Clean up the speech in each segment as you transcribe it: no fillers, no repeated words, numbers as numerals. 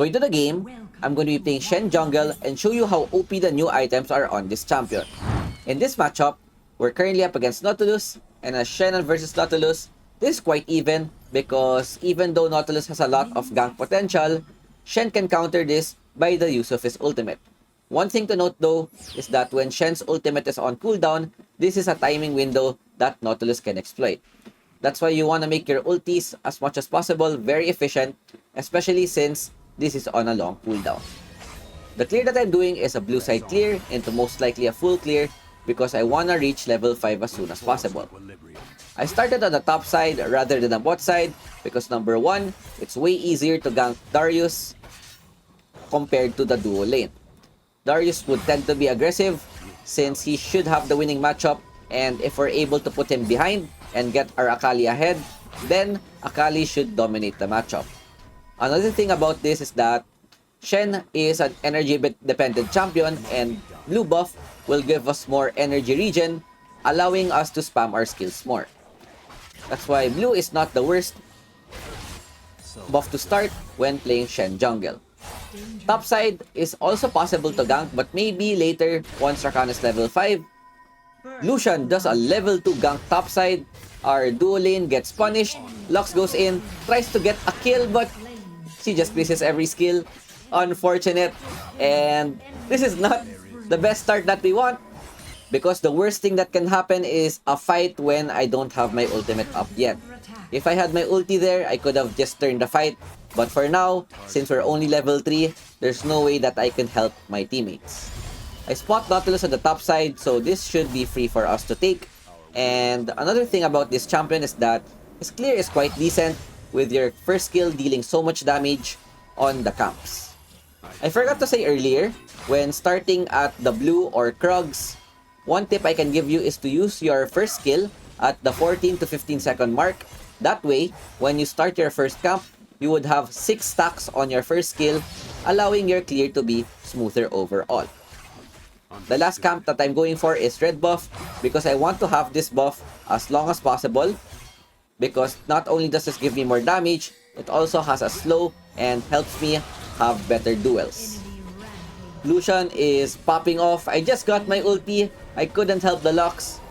Going to the game, I'm going to be playing Shen jungle and show you how OP the new items are on this champion. In this matchup, we're currently up against Nautilus, and as Shen versus Nautilus, this is quite even because even though Nautilus has a lot of gank potential, Shen can counter this by the use of his ultimate. One thing to note though is that when Shen's ultimate is on cooldown, this is a timing window that Nautilus can exploit. That's why you want to make your ultis as much as possible very efficient, especially since this is on a long cooldown. The clear that I'm doing is a blue side clear into most likely a full clear because I want to reach level 5 as soon as possible. I started on the top side rather than the bot side because number 1, it's way easier to gank Darius compared to the duo lane. Darius would tend to be aggressive since he should have the winning matchup, and if we're able to put him behind and get our Akali ahead, then Akali should dominate the matchup. Another thing about this is that Shen is an energy dependent champion and blue buff will give us more energy regen, allowing us to spam our skills more. That's why blue is not the worst buff to start when playing Shen jungle. Top side is also possible to gank, but maybe later once Rakan is level 5. Lucian does a level 2 gank top side, our duo lane gets punished, Lux goes in, tries to get a kill, but she just misses every skill. Unfortunate, and this is not the best start that we want because the worst thing that can happen is a fight when I don't have my ultimate up yet. If I had my ulti there, I could have just turned the fight, but for now, since we're only level 3, there's no way that I can help my teammates. I spot Nautilus on the top side, so this should be free for us to take. And another thing about this champion is that his clear is quite decent, with your first skill dealing so much damage on the camps. I forgot to say earlier, when starting at the blue or Krugs, one tip I can give you is to use your first skill at the 14 to 15 second mark. That way, when you start your first camp, you would have 6 stacks on your first skill, allowing your clear to be smoother overall. The last camp that I'm going for is red buff because I want to have this buff as long as possible because not only does this give me more damage, it also has a slow and helps me have better duels. Lucian is popping off. I just got my ulti. I couldn't help the Lux.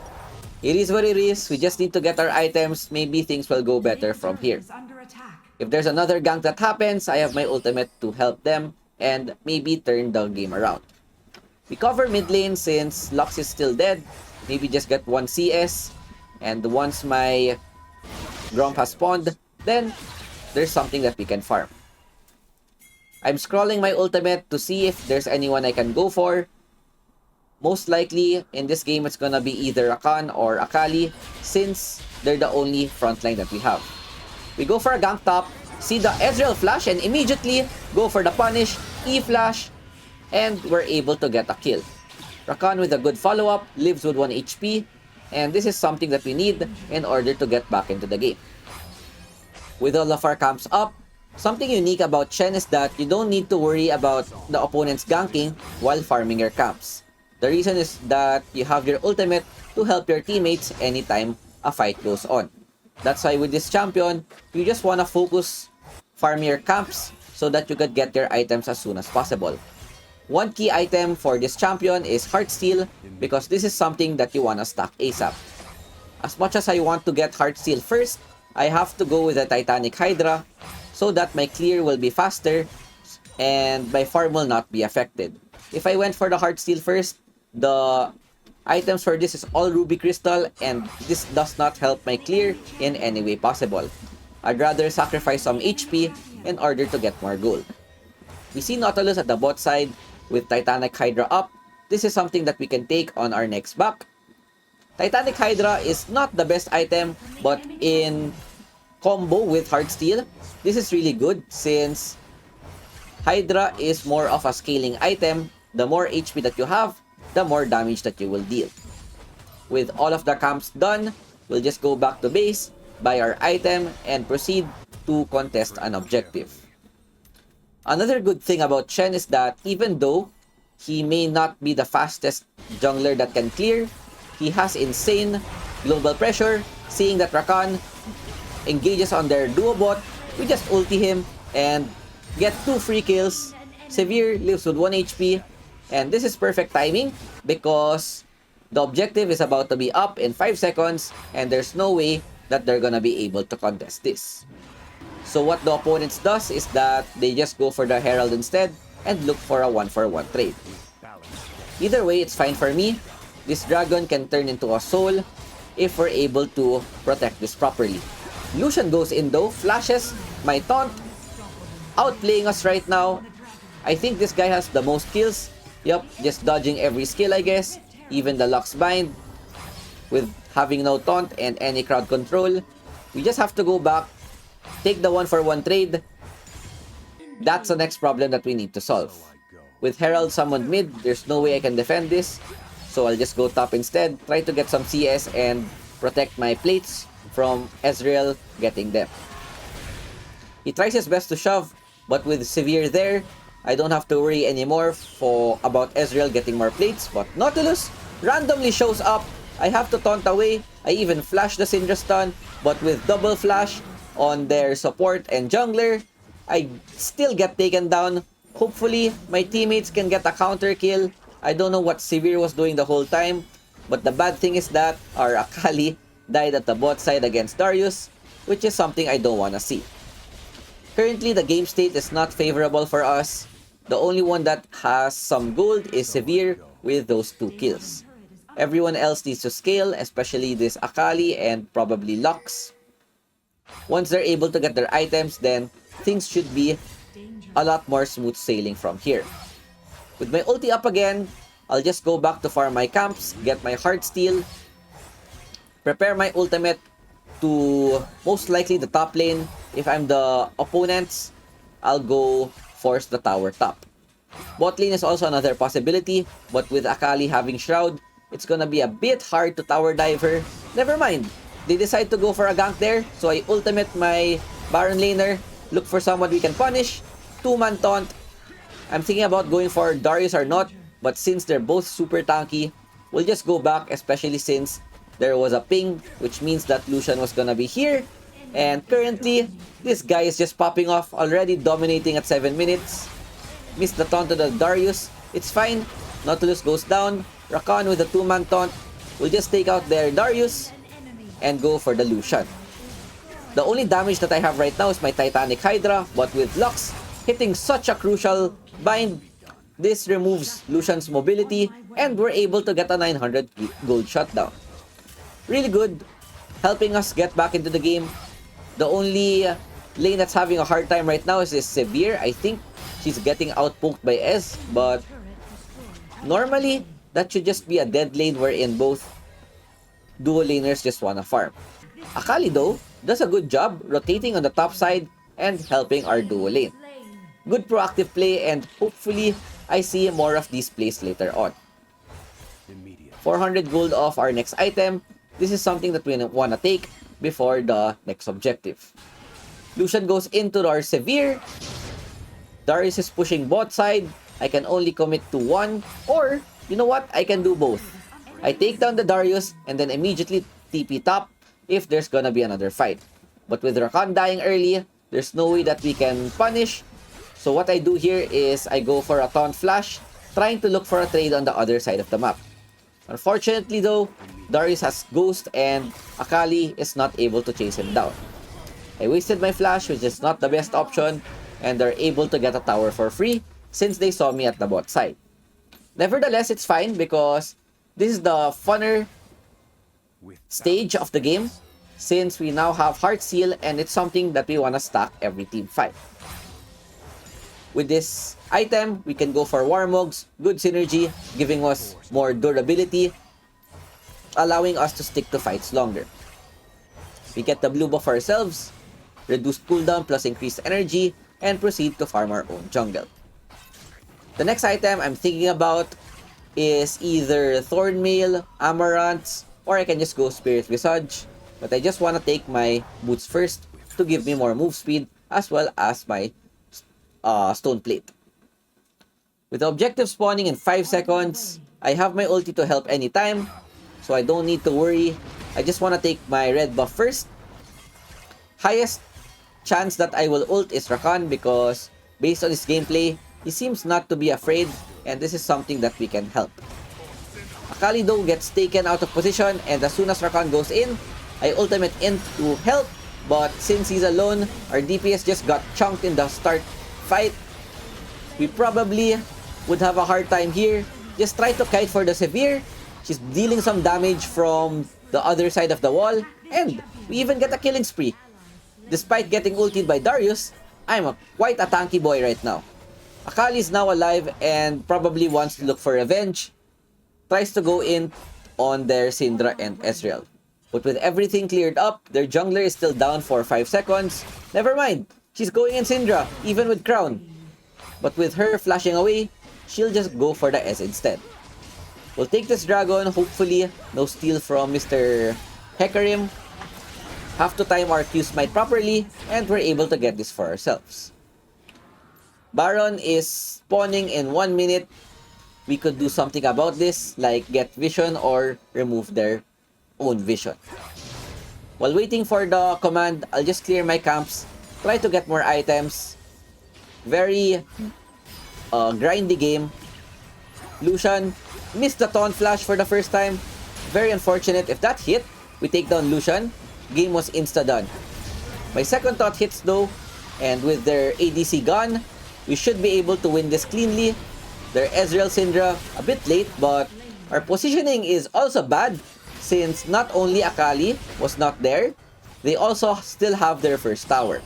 It is what it is. We just need to get our items. Maybe things will go better from here. If there's another gank that happens, I have my ultimate to help them and maybe turn the game around. We cover mid lane since Lux is still dead. Maybe just get 1 CS. And once my Gromp has spawned, then there's something that we can farm. I'm scrolling my ultimate to see if there's anyone I can go for. Most likely, in this game, it's gonna be either Rakan or Akali since they're the only frontline that we have. We go for a gank top, see the Ezreal flash, and immediately go for the punish, E-flash, and we're able to get a kill. Rakan with a good follow-up, lives with 1 HP, and this is something that we need in order to get back into the game. With all of our camps up, something unique about Shen is that you don't need to worry about the opponent's ganking while farming your camps. The reason is that you have your ultimate to help your teammates anytime a fight goes on. That's why with this champion, you just want to focus farm your camps so that you could get your items as soon as possible. One key item for this champion is Heartsteel because this is something that you want to stack ASAP. As much as I want to get Heartsteel first, I have to go with the Titanic Hydra so that my clear will be faster and my farm will not be affected. If I went for the Heartsteel first, the items for this is all Ruby Crystal and this does not help my clear in any way possible. I'd rather sacrifice some HP in order to get more gold. We see Nautilus at the bot side with Titanic Hydra up. This is something that we can take on our next back. Titanic Hydra is not the best item, but in combo with Heartsteel, this is really good since Hydra is more of a scaling item. The more HP that you have, the more damage that you will deal. With all of the camps done, we'll just go back to base, buy our item, and proceed to contest an objective. Another good thing about Shen is that even though he may not be the fastest jungler that can clear, he has insane global pressure. Seeing that Rakan engages on their duo bot, we just ulti him and get 2 free kills. Severe lives with 1 HP. And this is perfect timing because the objective is about to be up in 5 seconds and there's no way that they're gonna be able to contest this. So what the opponents does is that they just go for the Herald instead and look for a 1-for-1 trade. Either way, it's fine for me. This dragon can turn into a soul if we're able to protect this properly. Lucian goes in though, flashes my taunt, outplaying us right now. I think this guy has the most kills. Yup, just dodging every skill I guess, even the Lux Bind. With having no taunt and any crowd control, we just have to go back, take the 1-for-1 trade. That's the next problem that we need to solve. With Herald summoned mid, there's no way I can defend this. So I'll just go top instead, try to get some CS and protect my plates from Ezreal getting them. He tries his best to shove, but with Severe there, I don't have to worry anymore about Ezreal getting more plates. But Nautilus randomly shows up. I have to taunt away. I even flash the Syndra stun, but with double flash on their support and jungler, I still get taken down. Hopefully, my teammates can get a counter kill. I don't know what Severe was doing the whole time, but the bad thing is that our Akali died at the bot side against Darius, which is something I don't want to see. Currently, the game state is not favorable for us. The only one that has some gold is Severe with those 2 kills. Everyone else needs to scale, especially this Akali and probably Lux. Once they're able to get their items, then things should be a lot more smooth sailing from here. With my ulti up again, I'll just go back to farm my camps, get my Heartsteel, prepare my ultimate to most likely the top lane. If I'm the opponents, I'll go force the tower top. Bot lane is also another possibility, but with Akali having Shroud, it's gonna be a bit hard to tower dive her. Never mind, they decide to go for a gank there, so I ultimate my Baron laner, look for someone we can punish, 2-man taunt. I'm thinking about going for Darius or not, but since they're both super tanky, we'll just go back, especially since there was a ping, which means that Lucian was gonna be here. And currently, this guy is just popping off, already dominating at 7 minutes. Missed the taunt to the Darius. It's fine. Nautilus goes down. Rakan with a 2-man taunt will just take out their Darius and go for the Lucian. The only damage that I have right now is my Titanic Hydra, but with Lux hitting such a crucial bind, this removes Lucian's mobility and we're able to get a 900 gold shutdown. Really good, helping us get back into the game. The only lane that's having a hard time right now is this Severe. I think she's getting outpoked by Ez, but normally that should just be a dead lane wherein both duo laners just wanna farm. Akali though does a good job rotating on the top side and helping our duo lane. Good proactive play, and hopefully I see more of these plays later on. 400 gold off our next item. This is something that we want to take before the next objective. Lucian goes into our Severe. Darius is pushing bot side. I can only commit to one, or you know what? I can do both. I take down the Darius and then immediately TP top if there's gonna be another fight. But with Rakan dying early, there's no way that we can punish. So what I do here is I go for a taunt flash, trying to look for a trade on the other side of the map. Unfortunately though, Darius has Ghost and Akali is not able to chase him down. I wasted my flash, which is not the best option, and they're able to get a tower for free since they saw me at the bot side. Nevertheless, it's fine because this is the funner stage of the game since we now have Heartsteel and it's something that we want to stack every team fight. With this item, we can go for Warmogs, good synergy, giving us more durability, allowing us to stick to fights longer. We get the blue buff ourselves, reduced cooldown plus increased energy, and proceed to farm our own jungle. The next item I'm thinking about is either Thornmail, Amaranth, or I can just go Spirit Visage. But I just want to take my boots first to give me more move speed as well as my Stone Plate. With the objective spawning in 5 seconds, I have my ulti to help anytime, so I don't need to worry. I just want to take my red buff first. Highest chance that I will ult is Rakan because Based on his gameplay, he seems not to be afraid, and this is something that we can help. Akali though gets taken out of position, and as soon as Rakan goes in, I ultimate in to help, but since he's alone, our DPS just got chunked in the start fight. We probably would have a hard time here. Just try to kite for the Severe. She's dealing some damage from the other side of the wall, and we even get a killing spree. Despite getting ulted by Darius, I'm quite a tanky boy right now. Akali is now alive and probably wants to look for revenge. Tries to go in on their Syndra and Ezreal. But with everything cleared up, their jungler is still down for 5 seconds. Never mind, she's going in Syndra, even with Crown. But with her flashing away, she'll just go for the S instead. We'll take this dragon, hopefully no steal from Mr. Hecarim. Have to time our Q smite properly, and we're able to get this for ourselves. Baron is spawning in 1 minute. We could do something about this, like get vision or remove their own vision. While waiting for the command, I'll just clear my camps, try to get more items. Very grindy game. Lucian missed the taunt flash for the first time. Very unfortunate. If that hit, we take down Lucian. Game was insta-done. My second taunt hits though, and with their ADC gone, we should be able to win this cleanly. Their Ezreal Syndra a bit late, but our positioning is also bad since not only Akali was not there, they also still have their first tower.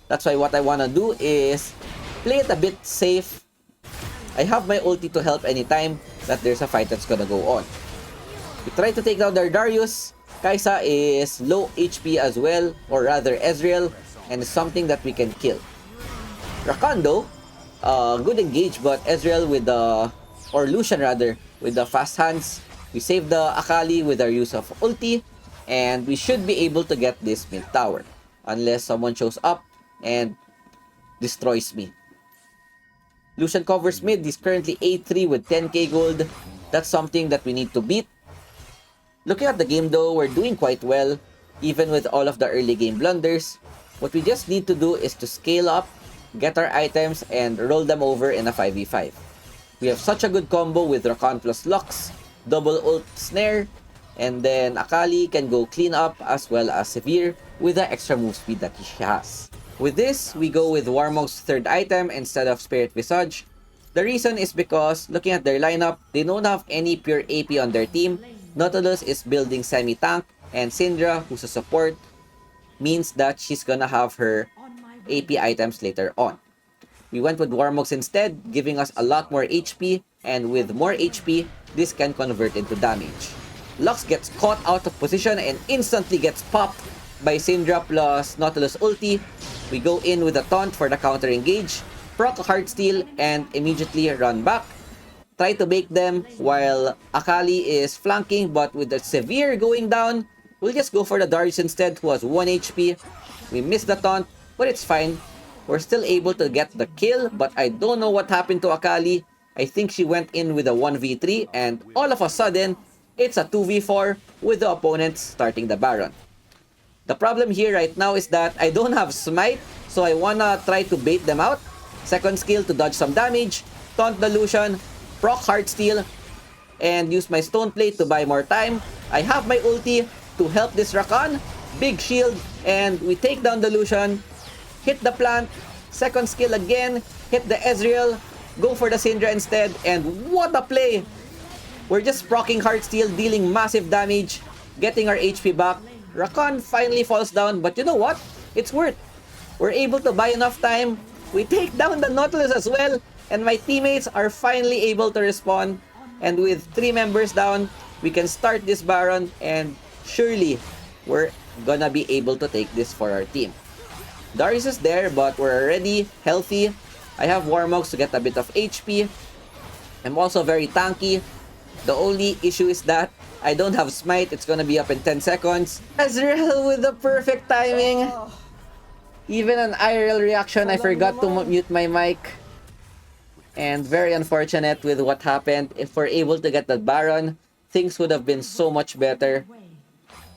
That's why what I want to do is play it a bit safe. I have my ulti to help anytime that there's a fight that's gonna go on. We try to take down their Darius. Kai'Sa is low HP as well, or rather Ezreal, and is something that we can kill. Rakan though, good engage, but Ezreal with the, or Lucian rather, with the fast hands. We save the Akali with our use of ulti, and we should be able to get this mid tower. Unless someone shows up and destroys me. Lucian covers mid. He's currently 8-3 with 10k gold. That's something that we need to beat. Looking at the game though, we're doing quite well, even with all of the early game blunders. What we just need to do is to scale up, get our items, and roll them over in a 5v5. We have such a good combo with Rakan plus Lux, double ult snare, and then Akali can go clean up as well as Severe with the extra move speed that she has. With this, we go with Warmog's third item instead of Spirit Visage. The reason is because, looking at their lineup, they don't have any pure AP on their team. Nautilus is building semi-tank, and Syndra, who's a support, means that she's gonna have her AP items later on. We went with Warmogs instead, giving us a lot more HP, and with more HP, this can convert into damage. Lux gets caught out of position and instantly gets popped by Syndra plus Nautilus ulti. We go in with a taunt for the counter engage, proc Heartsteel, and immediately run back. Try to bake them while Akali is flanking, but with the Severe going down, we'll just go for the Darius instead, who has 1 HP. We missed the taunt, but it's fine. We're still able to get the kill, but I don't know what happened to Akali. I think she went in with a 1v3, and all of a sudden, it's a 2v4 with the opponent starting the Baron. The problem here right now is that I don't have Smite, so I wanna try to bait them out. Second skill to dodge some damage, taunt the Lucian, proc Heartsteel, and use my Stone Plate to buy more time. I have my ulti to help this Rakan, big shield, and we take down the Lucian, hit the plant, second skill again, hit the Ezreal, go for the Syndra instead, and what a play! We're just proccing Heartsteel, dealing massive damage, getting our HP back. Rakan finally falls down, but you know what? It's worth. We're able to buy enough time. We take down the Nautilus as well, and my teammates are finally able to respawn. And with 3 members down, we can start this Baron, and surely we're gonna be able to take this for our team. Darius is there, but we're already healthy. I have Warmogs to get a bit of HP. I'm also very tanky. The only issue is that I don't have Smite. It's gonna be up in 10 seconds. Ezreal with the perfect timing. Even an IRL reaction, I forgot to mute my mic. And very unfortunate with what happened. If we're able to get that Baron, things would have been so much better.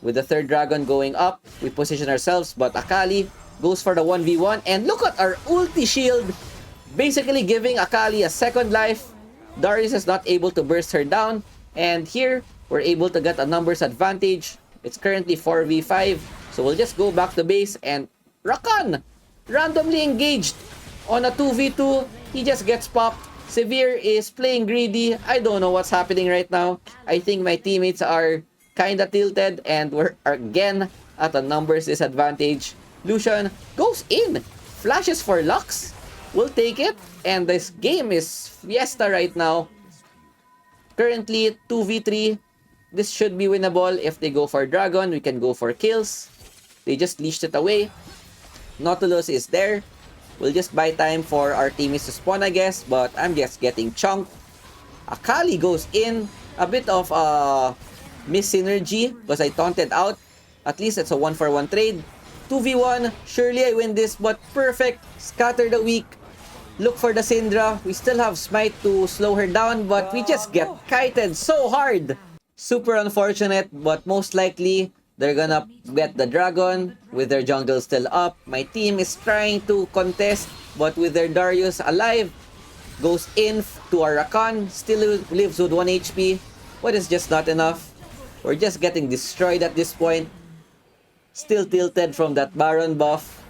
With the third dragon going up, we position ourselves, but Akali goes for the 1v1. And look at our ulti shield basically giving Akali a second life. Darius is not able to burst her down, and here we're able to get a numbers advantage. It's currently 4v5, so we'll just go back to base, and Rakan randomly engaged on a 2v2. He just gets popped. Severe is playing greedy. I don't know what's happening right now. I think my teammates are kinda tilted, and we're again at a numbers disadvantage. Lucian goes in, flashes for Lux. We'll take it, and this game is fiesta right now. Currently 2v3. This should be winnable. If they go for Dragon, we can go for kills. They just leashed it away. Nautilus is there. We'll just buy time for our teammates to spawn, I guess, but I'm just getting chunked. Akali goes in. A bit of miss synergy because I taunted out. At least it's a 1-for-1 trade. 2v1. Surely I win this, but perfect. Scatter the weak. Look for the Syndra. We still have Smite to slow her down, but we just get kited so hard. Super unfortunate, but most likely they're gonna get the Dragon with their jungle still up. My team is trying to contest, but with their Darius alive, goes in to our Rakan, still lives with 1 HP, but it's just not enough. We're just getting destroyed at this point. Still tilted from that Baron buff.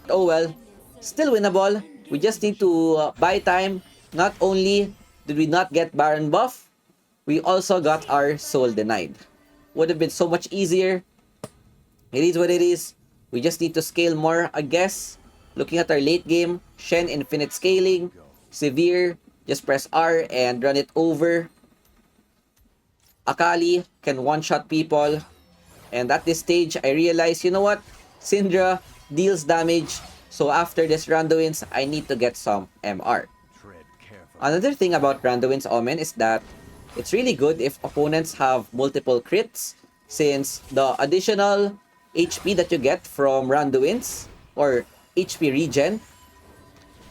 Oh well, still winnable. We just need to buy time. Not only did we not get Baron buff, we also got our soul denied. Would have been so much easier. It is what it is. We just need to scale more, I guess. Looking at our late game, Shen infinite scaling, Severe, just press R and run it over. Akali can one-shot people. And at this stage, I realize, you know what? Syndra deals damage. So after this Randuin's, I need to get some MR. Another thing about Randuin's Omen is that it's really good if opponents have multiple crits, since the additional HP that you get from Randuin's or HP regen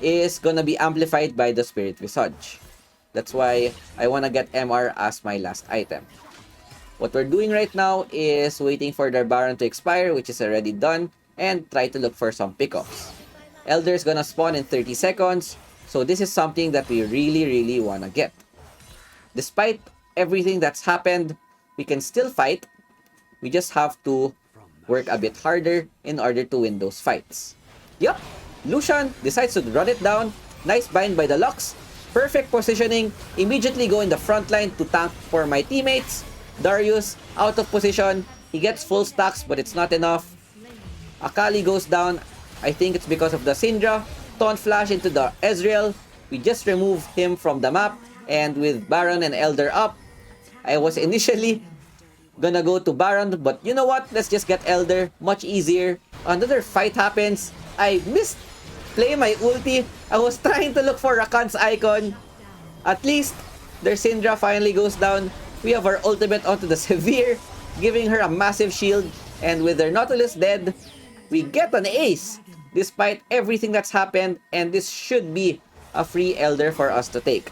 is gonna be amplified by the Spirit Visage. That's why I wanna get MR as my last item. What we're doing right now is waiting for their Baron to expire, which is already done, and try to look for some pickups. Elder is gonna spawn in 30 seconds, so this is something that we really wanna get. Despite everything that's happened, we can still fight. We just have to work a bit harder in order to win those fights. Yup, Lucian decides to run it down. Nice bind by the Lux. Perfect positioning. Immediately go in the front line to tank for my teammates. Darius out of position. He gets full stacks, but it's not enough. Akali goes down. I think it's because of the Syndra. Taunt flash into the Ezreal. We just remove him from the map. And with Baron and Elder up, I was initially gonna go to Baron, but you know what? Let's just get Elder. Much easier. Another fight happens. I missed play my ulti. I was trying to look for Rakan's icon. At least their Syndra finally goes down. We have our ultimate onto the Severe, giving her a massive shield. And with their Nautilus dead, we get an ace despite everything that's happened. And this should be a free Elder for us to take.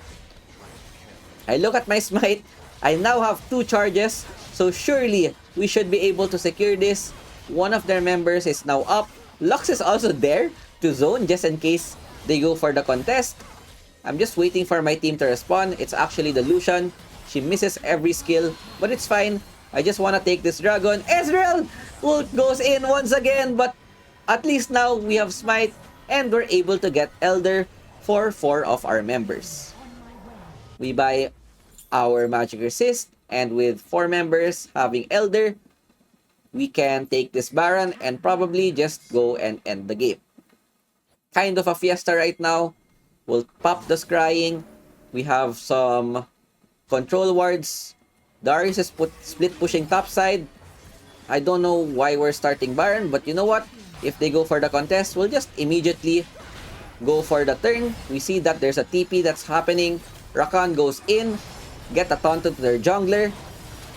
I look at my smite. I now have 2 charges. So surely we should be able to secure this. One of their members is now up. Lux is also there to zone just in case they go for the contest. I'm just waiting for my team to respond. It's actually the Lucian. She misses every skill, but it's fine. I just want to take this dragon. Ezreal ult goes in once again, but at least now we have smite and we're able to get Elder for 4 of our members. We buy our magic resist, and with 4 members having Elder, we can take this Baron and probably just go and end the game. Kind of a fiesta right now. We'll pop the scrying. We have some control wards. Darius is split pushing top side. I don't know why we're starting Baron, but you know what? If they go for the contest, we'll just immediately go for the turn. We see that there's a TP that's happening. Rakan goes in, get a taunt to their jungler.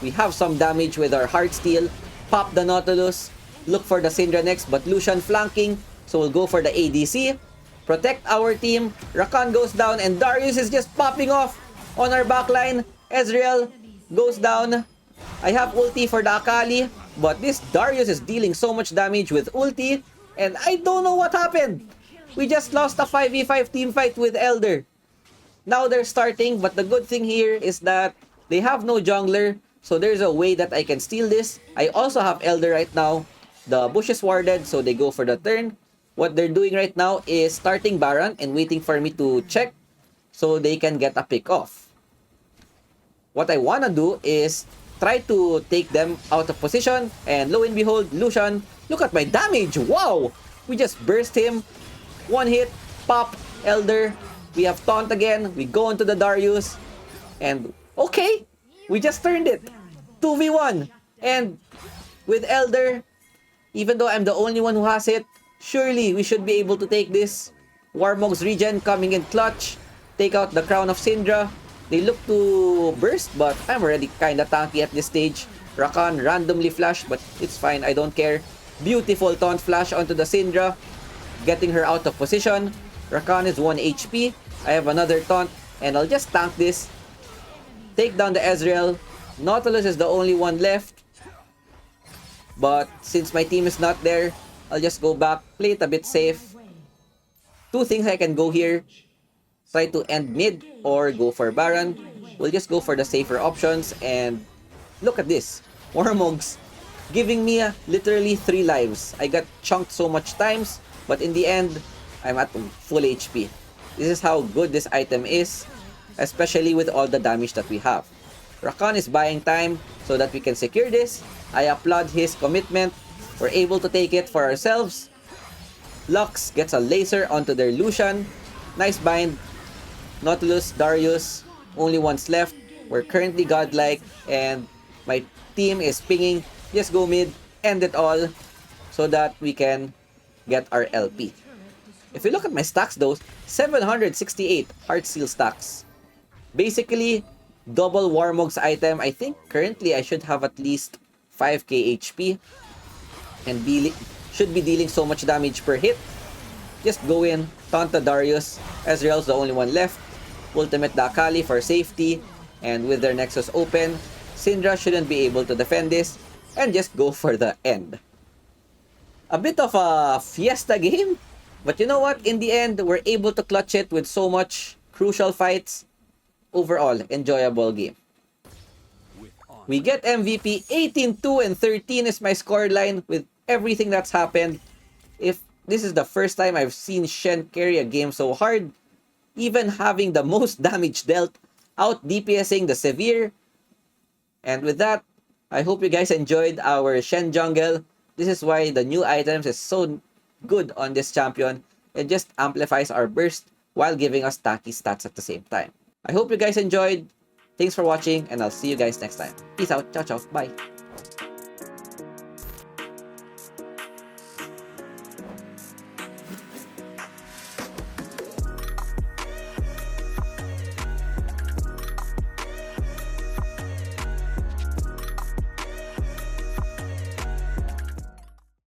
We have some damage with our Heartsteel. Pop the Nautilus. Look for the Syndra next, but Lucian flanking. So we'll go for the ADC. Protect our team. Rakan goes down and Darius is just popping off on our backline. Ezreal goes down. I have ulti for the Akali, but this Darius is dealing so much damage with ulti, and I don't know what happened. We just lost a 5v5 team fight with Elder. Now they're starting, but the good thing here is that they have no jungler, so there's a way that I can steal this. I also have Elder right now. The bush is warded, so they go for the turn. What they're doing right now is starting Baron and waiting for me to check so they can get a pick off. What I want to do is try to take them out of position, and lo and behold, Lucian, look at my damage! Wow! We just burst him. One hit, pop, Elder. We have taunt again. We go into the Darius. And okay, we just turned it. 2v1. And with Elder, even though I'm the only one who has it, surely we should be able to take this. Warmog's regen coming in clutch. Take out the Crown of Syndra. They look to burst, but I'm already kinda tanky at this stage. Rakan randomly flash, but it's fine, I don't care. Beautiful taunt flash onto the Syndra, getting her out of position. Rakan is 1 HP. I have another taunt, and I'll just tank this. Take down the Ezreal. Nautilus is the only one left. But since my team is not there, I'll just go back, play it a bit safe. Two things I can go here. Try to end mid or go for Baron. We'll just go for the safer options, and look at this. Warmogs giving me literally 3 lives. I got chunked so much times, but in the end, I'm at full HP. This is how good this item is, especially with all the damage that we have. Rakan is buying time so that we can secure this. I applaud his commitment. We're able to take it for ourselves. Lux gets a laser onto their Lucian. Nice bind. Nautilus, Darius, only one's left. We're currently godlike, and my team is pinging. Just go mid, end it all, so that we can get our LP. If you look at my stacks though, 768 Heartsteel stacks. Basically, double Warmog's item. I think currently I should have at least 5k HP and should be dealing so much damage per hit. Just go in, taunt the Darius. Ezreal's the only one left. Ultimate the Akali for safety, and with their Nexus open, Syndra shouldn't be able to defend this, and just go for the end. A bit of a fiesta game, but you know what? In the end, we're able to clutch it with so much crucial fights. Overall, enjoyable game. We get MVP. 18-2 and 13 is my scoreline with everything that's happened. If this is the first time I've seen Shen carry a game so hard, even having the most damage dealt, out DPSing the Severe. And with that, I hope you guys enjoyed our Shen jungle. This is why the new items is so good on this champion. It just amplifies our burst while giving us tanky stats at the same time. I hope you guys enjoyed. Thanks for watching, and I'll see you guys next time. Peace out. Ciao, ciao. Bye.